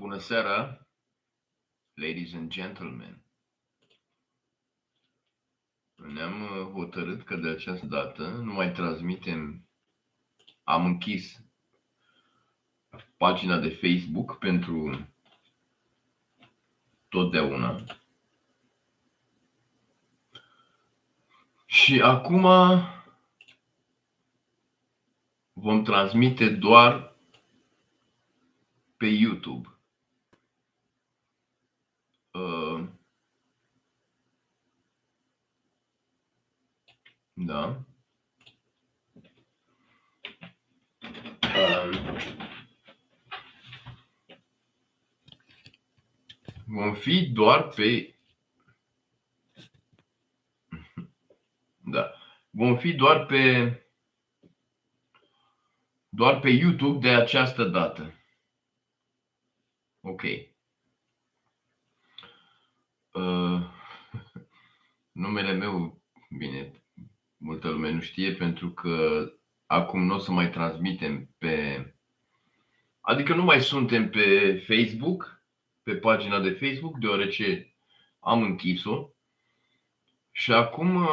Bună seara, ladies and gentlemen. Ne-am hotărât că de această dată nu mai transmitem, am închis pagina de Facebook pentru totdeauna. Și acum vom transmite doar pe YouTube. Da. Vom fi doar pe vom fi doar pe YouTube de această dată. Ok. Numele meu, bine, multă lume nu știe pentru că acum nu o să mai transmitem adică nu mai suntem pe Facebook, pe pagina de Facebook, deoarece am închis-o. Și acum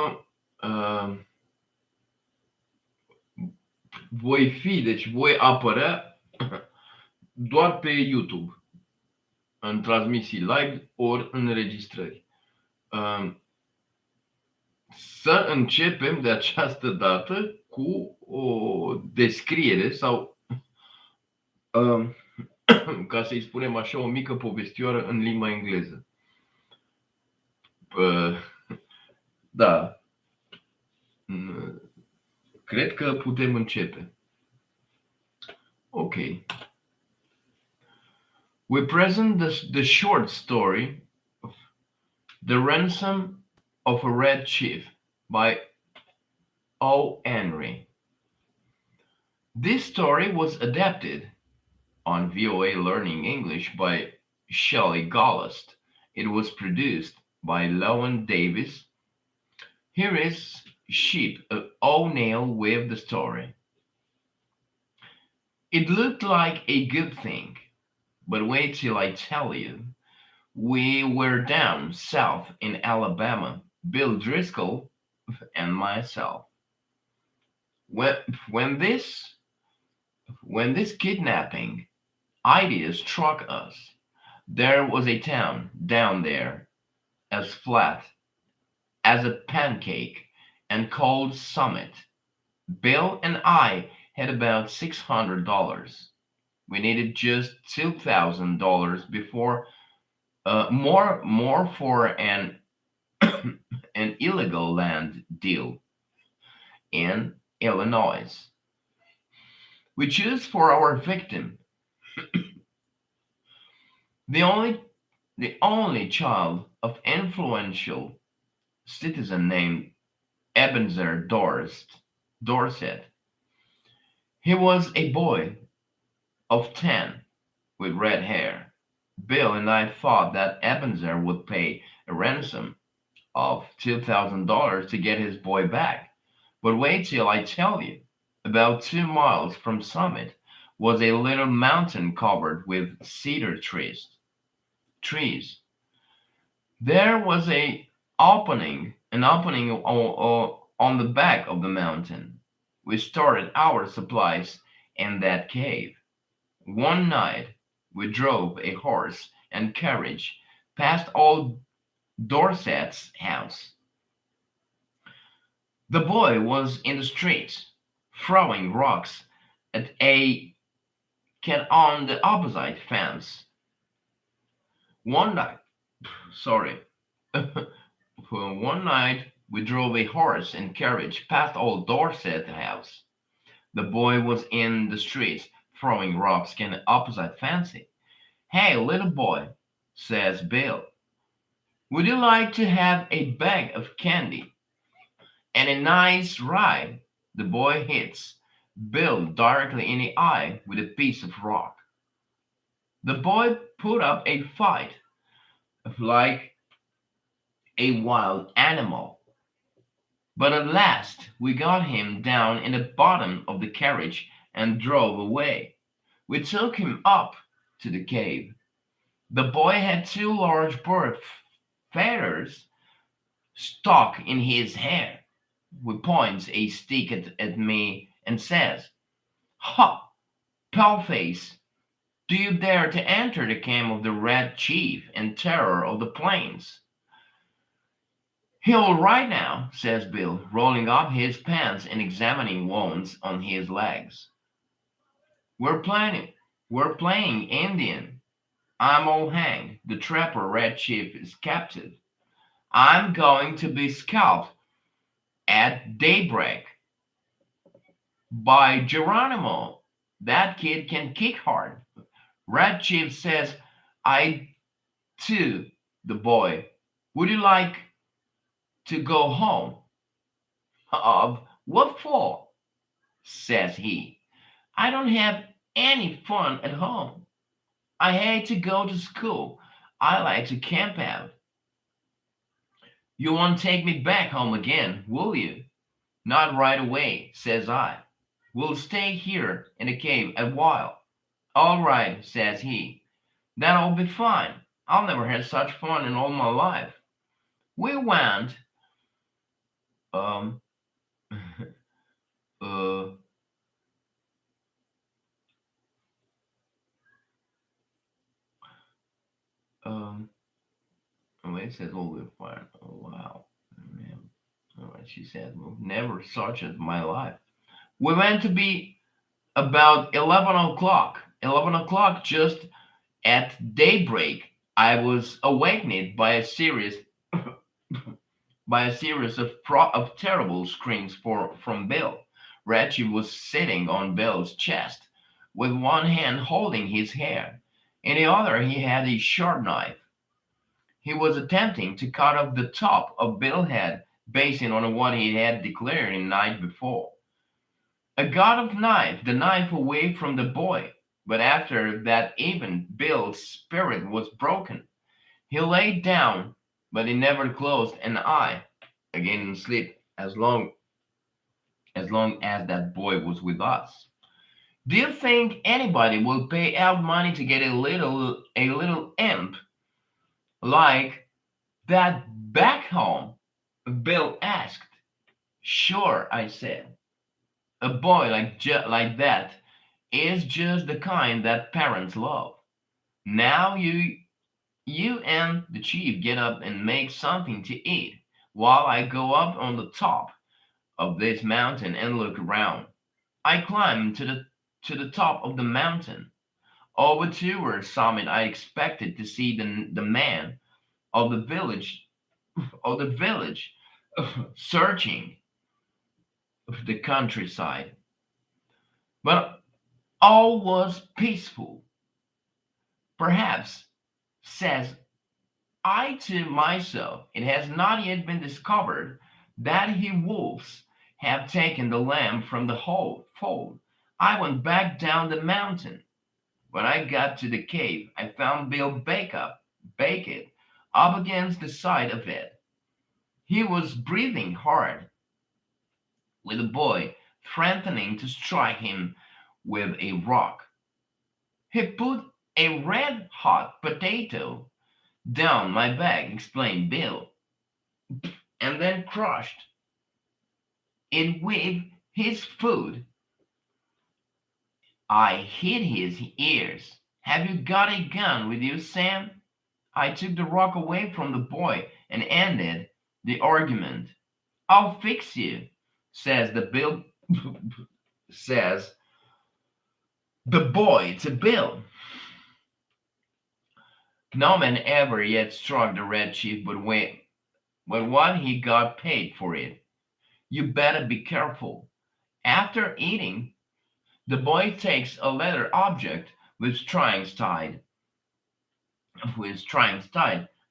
voi apărea doar pe YouTube, în transmisii live ori în înregistrări. Să începem de această dată cu o descriere sau, ca să-i spunem așa, o mică povestioară în limba engleză. Da. Cred că putem începe. Ok. We present the short story of The Ransom of a Red Chief by O. Henry. This story was adapted on VOA Learning English by Shelley Gollust. It was produced by Lowen Davis. Here is Sheep O'Neill with the story. It looked like a good thing, but wait till I tell you. We were down south in Alabama, Bill Driscoll and myself. When this kidnapping idea struck us, there was a town down there as flat as a pancake and called Summit. Bill and I had about $600. We needed just $2,000 before more for an an illegal land deal in Illinois. We choose for our victim the only child of influential citizen named Ebenezer Dorset. He was a boy of 10 with red hair. Bill and I thought that Ebenezer would pay a ransom of $2,000 to get his boy back. But wait till I tell you. About 2 miles from Summit was a little mountain covered with cedar trees. There was an opening on the back of the mountain. We stored our supplies in that cave. One night, we drove a horse and carriage past old Dorset's house. The boy was in the streets, throwing rocks at a cat on the opposite fence. One night, we drove a horse and carriage past old Dorset's house. The boy was in the streets, throwing rocks at the opposite fence. Hey, little boy, says Bill, would you like to have a bag of candy and a nice ride? The boy hits Bill directly in the eye with a piece of rock. The boy put up a fight like a wild animal. But at last we got him down in the bottom of the carriage and drove away. We took him up to the cave. The boy had two large bird feathers stuck in his hair. He points a stick at me and says, "Ha, paleface, do you dare to enter the camp of the Red Chief and terror of the plains?" "He'll right now," says Bill, rolling up his pants and examining wounds on his legs. "We're planning. We're playing Indian. I'm all hanged. The trapper Red Chief is captive. I'm going to be scalped at daybreak. By Geronimo, that kid can kick hard." Red Chief says, "I too," the boy. "Would you like to go home?" "Of what for?" says he. "I don't have any fun at home. I hate to go to school. I like to camp out." "You won't take me back home again, will you?" "Not right away," says I. "We'll stay here in the cave a while." "All right," says he. "That'll be fine. I'll never had such fun in all my life." We went, um, uh, um, oh, it says all we fun. Oh, wow. Man. All right, she said, "Well, never such as my life." We went to be about 11 o'clock. 11 o'clock, just at daybreak, I was awakened by a series of terrible screams from Bill. Reggie was sitting on Bill's chest, with one hand holding his hair. In the other he had a sharp knife. He was attempting to cut off the top of Bill's head based on what he had declared the night before. I got the knife away from the boy, but after that even Bill's spirit was broken. He lay down, but he never closed an eye again in sleep as long as that boy was with us. Do you think anybody will pay out money to get a little imp like that back home?" Bill asked. "Sure," I said. "A boy like that is just the kind that parents love. Now you and the chief get up and make something to eat while I go up on the top of this mountain and look around." I climbed to the top of the mountain. Over toward summit I expected to see the man of the village searching the countryside. But all was peaceful. "Perhaps," says I to myself, "it has not yet been discovered that he wolves have taken the lamb from the whole fold." I went back down the mountain. When I got to the cave, I found Bill baked up against the side of it. He was breathing hard, with the boy threatening to strike him with a rock. "He put a red hot potato down my back," explained Bill, "and then crushed it with his foot. I hit his ears. Have you got a gun with you, Sam?" I took the rock away from the boy and ended the argument. "I'll fix you," says the Bill says the boy to Bill. No man ever yet struck the Red Chief but what he got paid for it. You better be careful. After eating, the boy takes a leather object with strings tied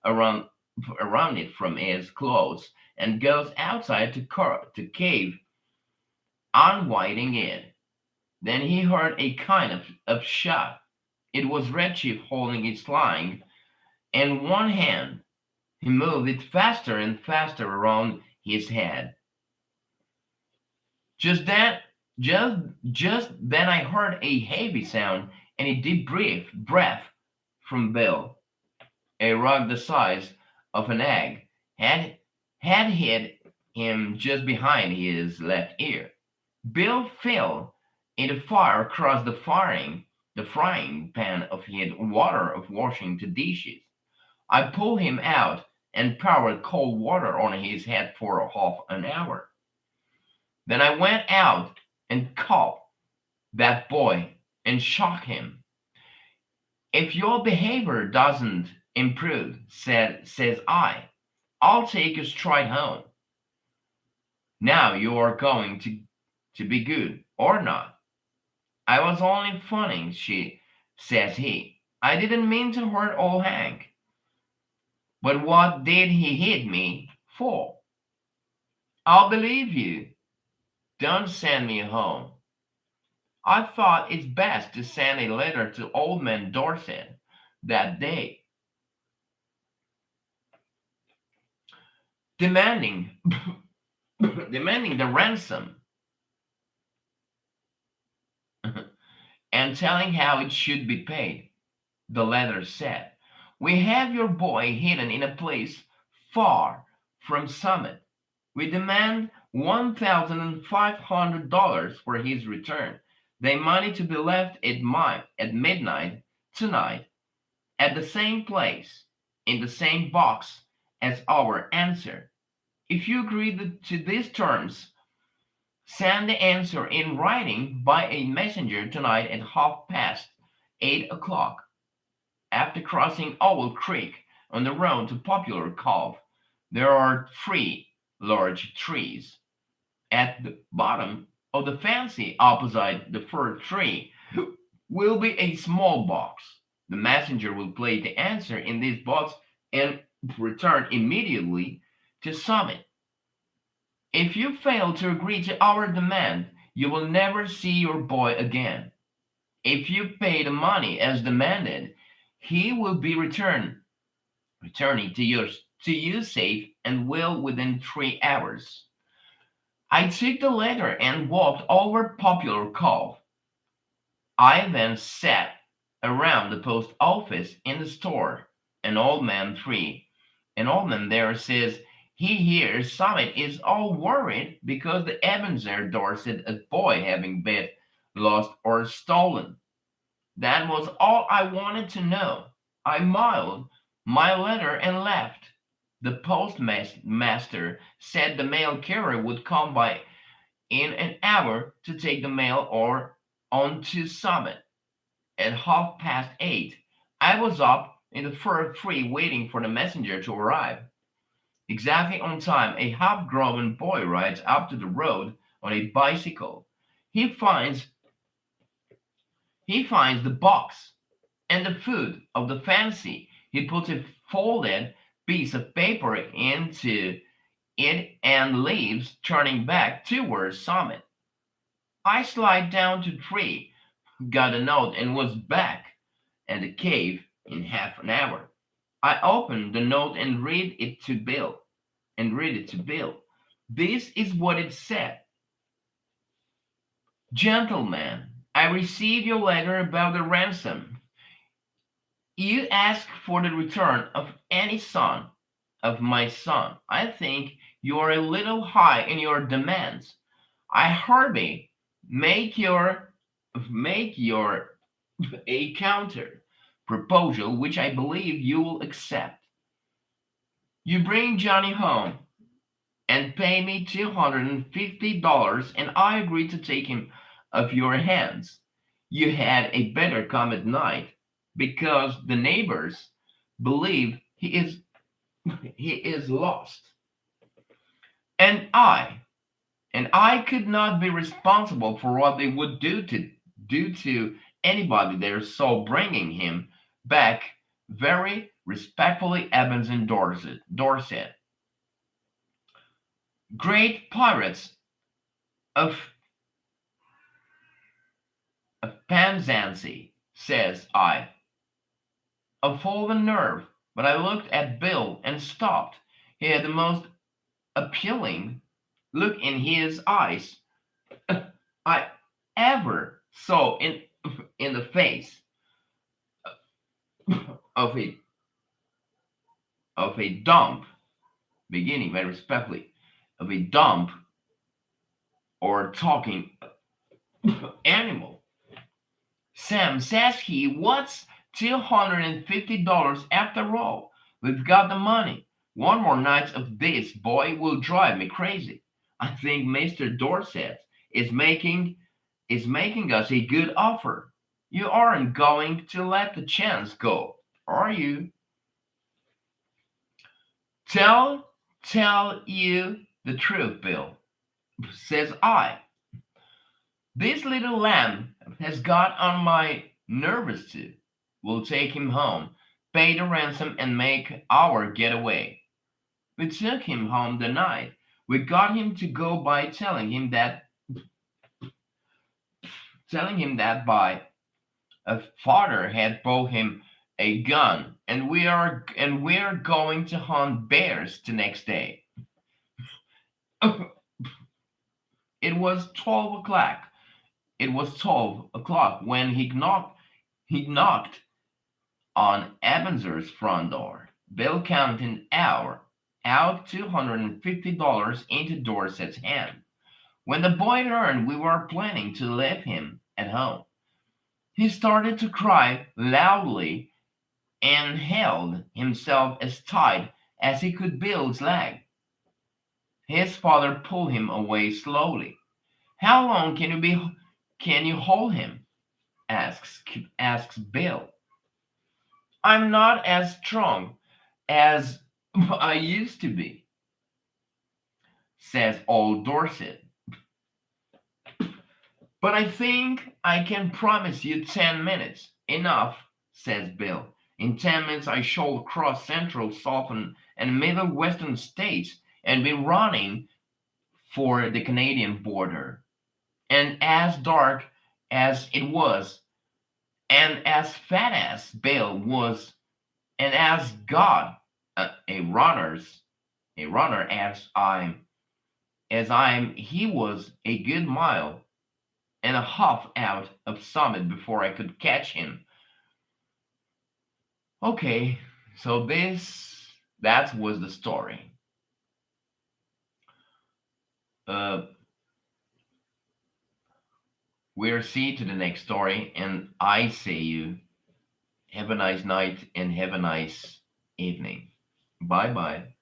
around it from his clothes and goes outside to cave, unwinding it. Then he heard a kind of shot. It was Red Chief holding his sling in one hand. He moved it faster and faster around his head. Just then, just then I heard a heavy sound and a deep breath from Bill. a rock the size of an egg, had, had hit him just behind his left ear. Bill fell in the fire across the frying pan of his water of washing the dishes. I pulled him out and poured cold water on his head for half an hour. Then I went out and caught that boy and shocked him. If your behavior doesn't improve, says I'll take you straight home. Now you are going to be good or not. I was only funning, says he. I didn't mean to hurt old Hank. But what did he hit me for? I'll believe you. Don't send me home. I thought it's best to send a letter to old man Dorset that day, demanding demanding the ransom and telling how it should be paid. The letter said, "We have your boy hidden in a place far from Summit. We demand $1,500 for his return. The money to be left at midnight tonight at the same place, in the same box as our answer. If you agree to these terms, send the answer in writing by a messenger tonight at 8:30. After crossing Owl Creek on the road to Popular Cove, there are three large trees. At the bottom of the fancy opposite the fir tree will be a small box. The messenger will place the answer in this box and return immediately to Summit. If you fail to agree to our demand, you will never see your boy again. If you pay the money as demanded, he will be returning to you safe and well within 3 hours." I took the letter and walked over Popular Cove. I then sat around the post office in the store. An old man three, an old man there says he hears Summit is all worried because the Ebenezer Dorset a boy having been lost or stolen. That was all I wanted to know. I mailed my letter and left. The postmaster said the mail carrier would come by in an hour to take the mail or on to Summit. At 8:30, I was up in the fir tree waiting for the messenger to arrive. Exactly on time, a half-grown boy rides up to the road on a bicycle. He finds he finds the box and the food of the fancy. He puts a folded piece of paper into it and leaves, turning back towards Summit. I slide down to tree, got a note, and was back at the cave in half an hour. I opened the note and read it to Bill. This is what it said. "Gentlemen, I received your letter about the ransom. You ask for the return of any son of my son. I think you are a little high in your demands. I hurry make your a counter proposal which I believe you will accept. You bring Johnny home and pay me $250 and I agree to take him off your hands. You had a better come at night because the neighbors believe he is lost. And I could not be responsible for what they would do to anybody there, so bringing him back very respectfully, Evans and Dorset, great pirates of, Penzance, says I. A fallen nerve, but I looked at Bill and stopped. He had the most appealing look in his eyes I ever saw in the face of a of a dump, beginning very respectfully, of a dump or talking animal. Sam says he wants $250 after all. We've got the money. One more night of this boy will drive me crazy. I think Mr. Dorset is making us a good offer. You aren't going to let the chance go, are you? Tell you the truth, Bill, says I. This little lamb has got on my nerves too. We'll take him home, pay the ransom, and make our getaway. We took him home the night. We got him to go by telling him that by a father had bought him a gun, and we're going to hunt bears the next day. It was 12 o'clock. It was 12 o'clock when he knocked on Ebenezer's front door. Bill counted out $250 into Dorset's hand. When the boy learned we were planning to leave him at home, he started to cry loudly and held himself as tight as he could Bill's leg. His father pulled him away slowly. How long can you hold him? asks Bill. I'm not as strong as I used to be, says old Dorset. But I think I can promise you 10 minutes. Enough, says Bill. In 10 minutes I shall cross central, southern, and middle western states and be running for the Canadian border. And as dark as it was, and as fat as Bill was, and as God a runner's a runner as I'm he was a good mile and a half out of Summit before I could catch him. Okay, so that was the story. Uh, we'll see to the next story, and I say you have a nice night and have a nice evening. Bye bye.